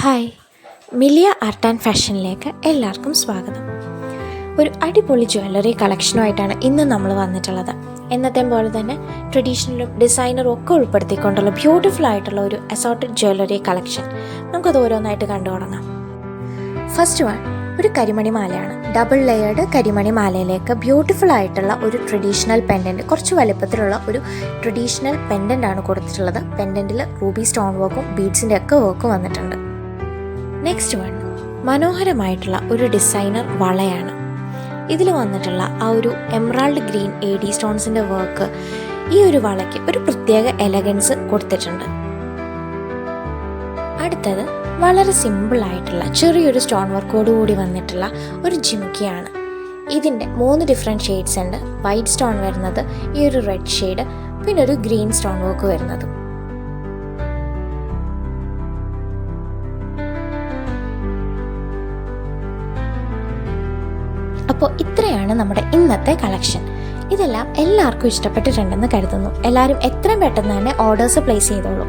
Hi, Millia art and ഫാഷനിലേക്ക് എല്ലാവർക്കും സ്വാഗതം. ഒരു അടിപൊളി ജ്വല്ലറി കളക്ഷനുമായിട്ടാണ് ഇന്ന് നമ്മൾ വന്നിട്ടുള്ളത്. എന്നത്തെ പോലെ തന്നെ ട്രഡീഷണലും ഡിസൈനറും ഒക്കെ ഉൾപ്പെടുത്തിക്കൊണ്ടുള്ള ബ്യൂട്ടിഫുൾ ആയിട്ടുള്ള ഒരു അസോർട്ടഡ് ജ്വല്ലറി കളക്ഷൻ. നമുക്കത് ഓരോന്നായിട്ട് കണ്ടു തുടങ്ങാം. ഫസ്റ്റ് വൺ ഒരു കരിമണി മാലയാണ്. ഡബിൾ ലെയേർഡ് കരിമണി മാലയിലേക്ക് ബ്യൂട്ടിഫുൾ ആയിട്ടുള്ള ഒരു ട്രഡീഷണൽ പെൻഡൻറ്റ്, കുറച്ച് വലുപ്പത്തിലുള്ള ഒരു ട്രഡീഷണൽ പെൻഡൻ്റ് ആണ് കൊടുത്തിട്ടുള്ളത്. പെൻഡൻറ്റിൽ റൂബി സ്റ്റോൺ വർക്കും ബീഡ്സിൻ്റെ ഒക്കെ വർക്ക് വന്നിട്ടുണ്ട്. നെക്സ്റ്റ് വൺ മനോഹരമായിട്ടുള്ള ഒരു ഡിസൈനർ വളയാണ്. ഇതിൽ വന്നിട്ടുള്ള ആ ഒരു എമറാൾഡ് ഗ്രീൻ AD സ്റ്റോൺസിൻ്റെ വർക്ക് ഈ ഒരു വളയ്ക്ക് ഒരു പ്രത്യേക എലഗൻസ് കൊടുത്തിട്ടുണ്ട്. അടുത്തത് വളരെ സിമ്പിളായിട്ടുള്ള ചെറിയൊരു സ്റ്റോൺ വർക്കോടുകൂടി വന്നിട്ടുള്ള ഒരു ജിമിക്കിയാണ്. ഇതിൻ്റെ 3 ഡിഫറെൻറ്റ് ഷെയ്ഡ്സ് ഉണ്ട്. വൈറ്റ് സ്റ്റോൺ വരുന്നത്, ഈ ഒരു റെഡ് ഷെയ്ഡ്, പിന്നെ ഒരു ഗ്രീൻ സ്റ്റോൺ വർക്ക് വരുന്നതും. അപ്പോൾ ഇത്രയാണ് നമ്മുടെ ഇന്നത്തെ കളക്ഷൻ. ഇതെല്ലാം എല്ലാവർക്കും ഇഷ്ടപ്പെട്ടിട്ടുണ്ടെന്ന് കരുതുന്നു. എല്ലാവരും എത്രയും പെട്ടെന്ന് തന്നെ ഓർഡേഴ്സ് പ്ലേസ് ചെയ്തോളൂ.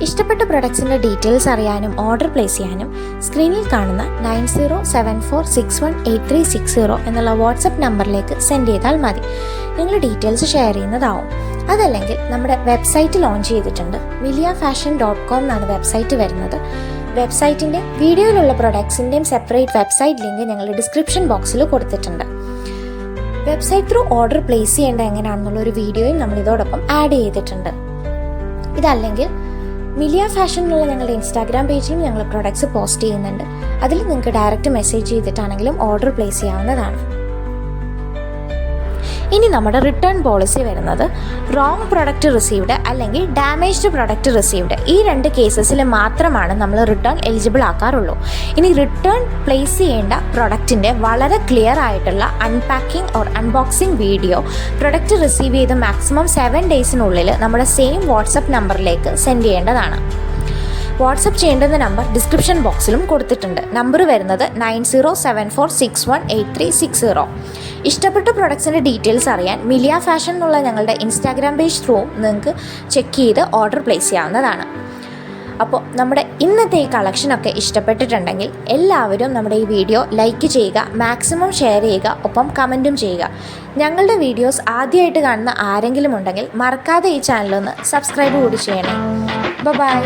ഇഷ്ടപ്പെട്ട പ്രൊഡക്ട്സിൻ്റെ ഡീറ്റെയിൽസ് അറിയാനും ഓർഡർ പ്ലേസ് ചെയ്യാനും സ്ക്രീനിൽ കാണുന്ന 9074618360 എന്നുള്ള വാട്സപ്പ് നമ്പറിലേക്ക് സെൻഡ് ചെയ്താൽ മതി. നിങ്ങൾ ഡീറ്റെയിൽസ് ഷെയർ ചെയ്യുന്നതാവും. അതല്ലെങ്കിൽ നമ്മുടെ വെബ്സൈറ്റ് ലോഞ്ച് ചെയ്തിട്ടുണ്ട്. miliafashion.com എന്നാണ് വെബ്സൈറ്റ് വരുന്നത്. വെബ്സൈറ്റിൻ്റെ വീഡിയോയിലുള്ള പ്രൊഡക്ട്സിൻ്റെയും സെപ്പറേറ്റ് വെബ്സൈറ്റ് ലിങ്ക് ഞങ്ങൾ ഡിസ്ക്രിപ്ഷൻ ബോക്സിൽ കൊടുത്തിട്ടുണ്ട്. വെബ്സൈറ്റ് ത്രൂ ഓർഡർ പ്ലേസ് ചെയ്യേണ്ട എങ്ങനെയാണെന്നുള്ള ഒരു വീഡിയോയും നമ്മൾ ഇതോടൊപ്പം ആഡ് ചെയ്തിട്ടുണ്ട്. ഇതല്ലെങ്കിൽ മിലിയ ഫാഷൻ എന്നുള്ള ഞങ്ങളുടെ ഇൻസ്റ്റാഗ്രാം പേജിലും ഞങ്ങൾ പ്രൊഡക്ട്സ് പോസ്റ്റ് ചെയ്യുന്നുണ്ട്. അതിൽ നിങ്ങൾക്ക് ഡയറക്റ്റ് മെസ്സേജ് ചെയ്തിട്ടാണെങ്കിലും ഓർഡർ പ്ലേസ് ചെയ്യാവുന്നതാണ്. ഇനി നമ്മുടെ റിട്ടേൺ പോളിസി വരുന്നത് റോങ് പ്രൊഡക്റ്റ് റിസീവ്ഡ് അല്ലെങ്കിൽ ഡാമേജ്ഡ് പ്രൊഡക്റ്റ് റിസീവ്ഡ്, ഈ 2 കേസസിൽ മാത്രമാണ് നമ്മൾ റിട്ടേൺ എലിജിബിൾ ആക്കാറുള്ളൂ. ഇനി റിട്ടേൺ പ്ലേസ് ചെയ്യേണ്ട പ്രൊഡക്റ്റിൻ്റെ വളരെ ക്ലിയർ ആയിട്ടുള്ള unpacking or unboxing video product receive ചെയ്ത് മാക്സിമം 7 ഡേയ്സിനുള്ളിൽ നമ്മുടെ സെയിം വാട്സപ്പ് നമ്പറിലേക്ക് സെൻഡ് ചെയ്യേണ്ടതാണ്. വാട്സപ്പ് ചെയ്യേണ്ടുന്ന നമ്പർ ഡിസ്ക്രിപ്ഷൻ ബോക്സിലും കൊടുത്തിട്ടുണ്ട്. നമ്പർ വരുന്നത് 9074618360. ഇഷ്ടപ്പെട്ട പ്രൊഡക്ട്സിൻ്റെ ഡീറ്റെയിൽസ് അറിയാൻ മിലിയ ഫാഷൻ എന്നുള്ള ഞങ്ങളുടെ ഇൻസ്റ്റാഗ്രാം പേജ് ത്രൂ നിങ്ങൾക്ക് ചെക്ക് ചെയ്ത് ഓർഡർ പ്ലേസ് ചെയ്യാവുന്നതാണ്. അപ്പോൾ നമ്മുടെ ഇന്നത്തെ ഈ കളക്ഷനൊക്കെ ഇഷ്ടപ്പെട്ടിട്ടുണ്ടെങ്കിൽ എല്ലാവരും നമ്മുടെ ഈ വീഡിയോ ലൈക്ക് ചെയ്യുക, മാക്സിമം ഷെയർ ചെയ്യുക, ഒപ്പം കമൻറ്റും ചെയ്യുക. ഞങ്ങളുടെ വീഡിയോസ് ആദ്യമായിട്ട് കാണുന്ന ആരെങ്കിലും ഉണ്ടെങ്കിൽ മറക്കാതെ ഈ ചാനലൊന്ന് സബ്സ്ക്രൈബ് കൂടി ചെയ്യണേ. ബൈ.